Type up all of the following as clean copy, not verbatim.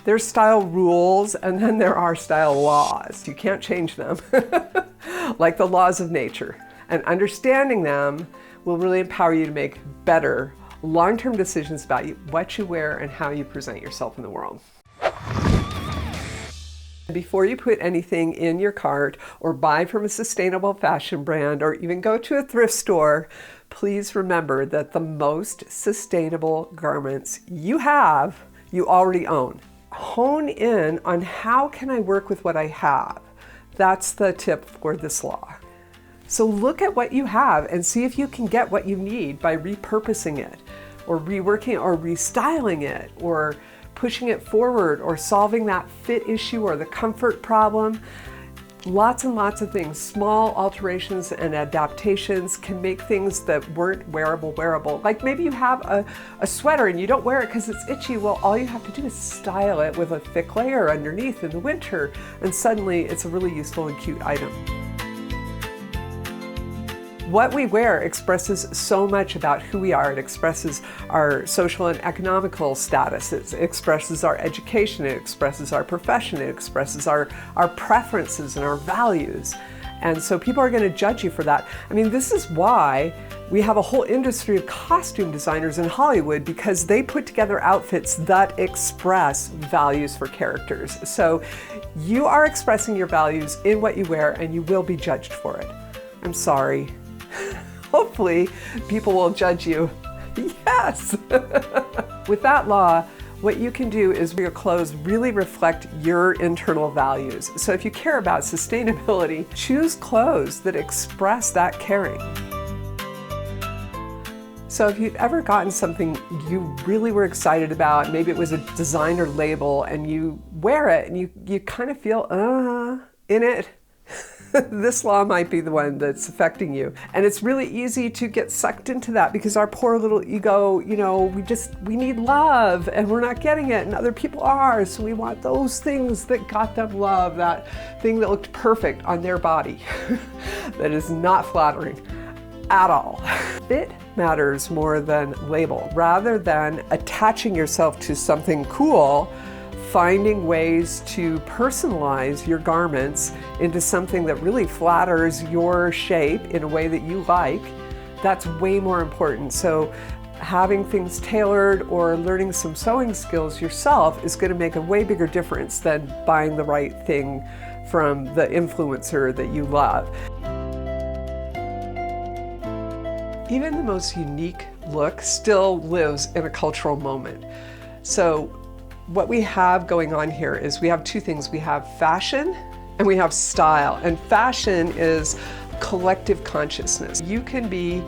There's style rules, and then there are style laws. You can't change them, like the laws of nature. And understanding them will really empower you to make better long-term decisions about what you wear and how you present yourself in the world. Before you put anything in your cart or buy from a sustainable fashion brand or even go to a thrift store, please remember that the most sustainable garments you have, you already own. Hone in on how can I work with what I have. That's the tip for this law. So look at what you have and see if you can get what you need by repurposing it or reworking it or restyling it or pushing it forward or solving that fit issue or the comfort problem. Lots and lots of things, small alterations and adaptations can make things that weren't wearable. Like maybe you have a sweater and you don't wear it because it's itchy. Well, all you have to do is style it with a thick layer underneath in the winter, and suddenly it's a really useful and cute item. What we wear expresses so much about who we are. It expresses our social and economical status. It expresses our education. It expresses our profession. It expresses our preferences and our values. And so people are going to judge you for that. I mean, this is why we have a whole industry of costume designers in Hollywood, because they put together outfits that express values for characters. So you are expressing your values in what you wear, and you will be judged for it. I'm sorry. Hopefully, people will judge you. Yes! With that law, what you can do is your clothes really reflect your internal values. So if you care about sustainability, choose clothes that express that caring. So if you've ever gotten something you really were excited about, maybe it was a designer label, and you wear it and you kind of feel, in it, this law might be the one that's affecting you. And it's really easy to get sucked into that because our poor little ego, we need love and we're not getting it, and other people are. So we want those things that got them love, that thing that looked perfect on their body. That is not flattering at all. Fit matters more than label. Rather than attaching yourself to something cool, finding ways to personalize your garments into something that really flatters your shape in a way that you like, that's way more important. So having things tailored or learning some sewing skills yourself is going to make a way bigger difference than buying the right thing from the influencer that you love. Even the most unique look still lives in a cultural moment. So what we have going on here is we have two things. We have fashion and we have style. And fashion is collective consciousness. You can be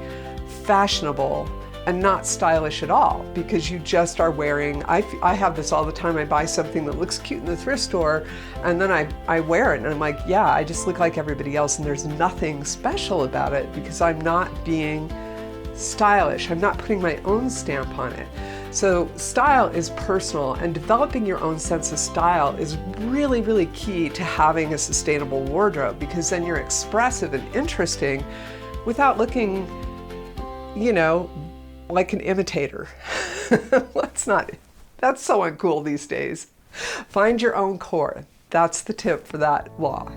fashionable and not stylish at all because you just are wearing, I have this all the time. I buy something that looks cute in the thrift store and then I wear it and I'm like, yeah, I just look like everybody else, and there's nothing special about it because I'm not being stylish. I'm not putting my own stamp on it. So style is personal, and developing your own sense of style is really, really key to having a sustainable wardrobe, because then you're expressive and interesting without looking, like an imitator. That's so uncool these days. Find your own core. That's the tip for that law.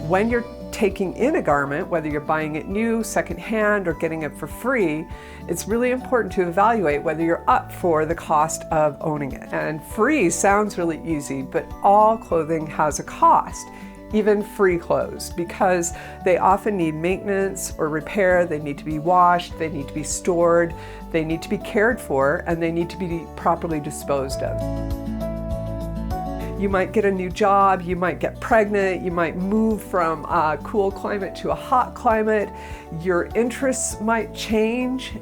When you're taking in a garment, whether you're buying it new, secondhand, or getting it for free, it's really important to evaluate whether you're up for the cost of owning it. And free sounds really easy, but all clothing has a cost, even free clothes, because they often need maintenance or repair. They need to be washed, they need to be stored, they need to be cared for, and they need to be properly disposed of. You might get a new job, you might get pregnant, you might move from a cool climate to a hot climate. Your interests might change,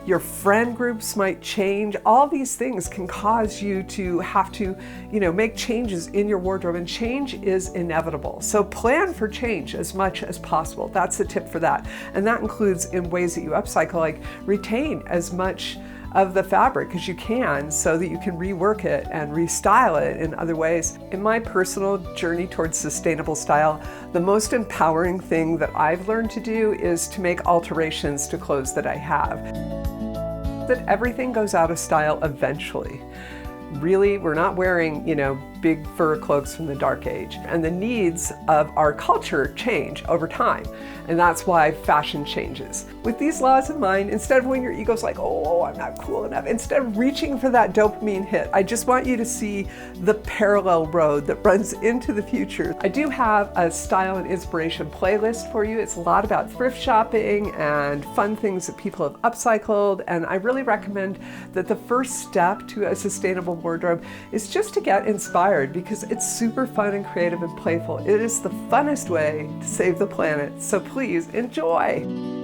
your friend groups might change. All these things can cause you to have to, make changes in your wardrobe, and change is inevitable. So plan for change as much as possible. That's the tip for that. And that includes in ways that you upcycle, like retain as much of the fabric as you can so that you can rework it and restyle it in other ways. In my personal journey towards sustainable style, the most empowering thing that I've learned to do is to make alterations to clothes that I have. That everything goes out of style eventually. Really, we're not wearing, big fur cloaks from the dark age. And the needs of our culture change over time. And that's why fashion changes. With these laws in mind, instead of when your ego's like, oh, I'm not cool enough, instead of reaching for that dopamine hit, I just want you to see the parallel road that runs into the future. I do have a style and inspiration playlist for you. It's a lot about thrift shopping and fun things that people have upcycled. And I really recommend that the first step to a sustainable wardrobe is just to get inspired, because it's super fun and creative and playful. It is the funnest way to save the planet. So please enjoy.